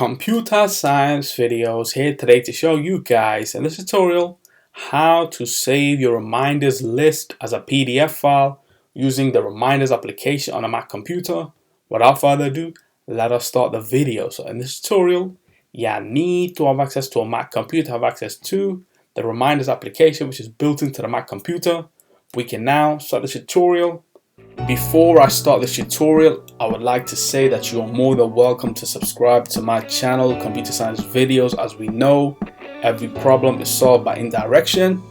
Computer Science Videos here today to show you guys in this tutorial how to save your reminders list as a PDF file using the reminders application on a Mac computer. Without further ado, let us start the video. So in this tutorial, you need to have access to a Mac computer, have access to the reminders application which is built into the Mac computer. We can now start the tutorial. Before I start this tutorial, I would like to say that you are more than welcome to subscribe to my channel, Computer Science Videos. As we know, every problem is solved by indirection.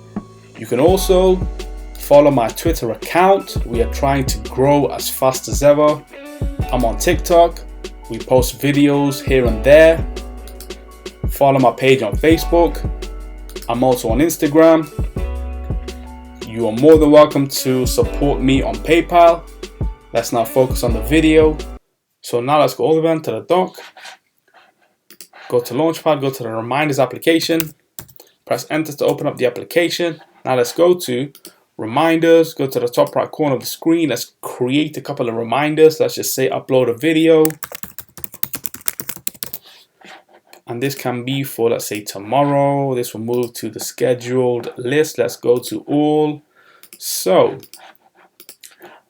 You can also follow my Twitter account. We are trying to grow as fast as ever. I'm on TikTok. We post videos here and there. Follow my page on Facebook. I'm also on Instagram. You are more than welcome to support me on PayPal. Let's now focus on the video. So now let's go all the way to the dock. Go to Launchpad, go to the Reminders application. Press Enter to open up the application. Now let's go to Reminders. Go to the top right corner of the screen. Let's create a couple of reminders. Let's just say upload a video. And this can be for, let's say, tomorrow. This will move to the scheduled list. Let's go to all. So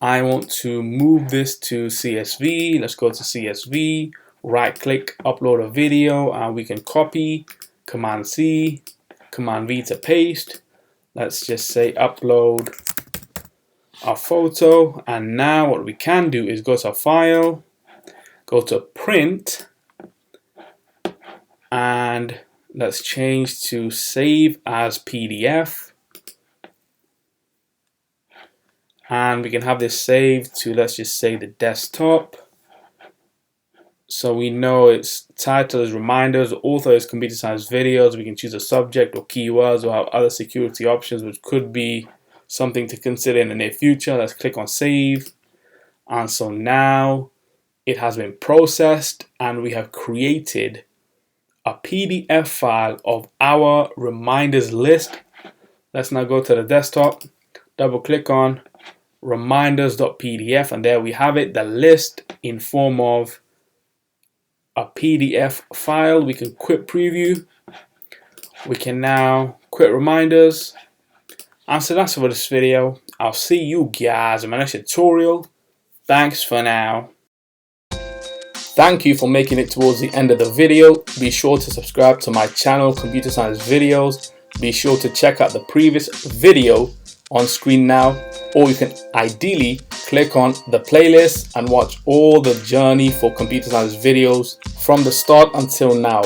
I want to move this to CSV. Let's go to CSV, right click, upload a video, and we can copy, Command C, Command V to paste. Let's just say upload our photo. And now what we can do is go to File, go to Print, and let's change to Save as PDF. And we can have this saved to, let's just say, the desktop. So we know its title is Reminders, the author is Computer Science Videos. We can choose a subject or keywords or have other security options, which could be something to consider in the near future. Let's click on Save. And so now it has been processed and we have created a PDF file of our reminders list. Let's now go to the desktop, double click on reminders.pdf, and there we have it, the list in form of a PDF file. We can quit preview. We can now quit reminders. And so that's it for this video. I'll see you guys in my next tutorial. Thanks for now. Thank you for making it towards the end of the video. Be sure to subscribe to my channel, Computer Science Videos. Be sure to check out the previous video on screen now, or you can ideally click on the playlist and watch all the journey for Computer Science Videos from the start until now.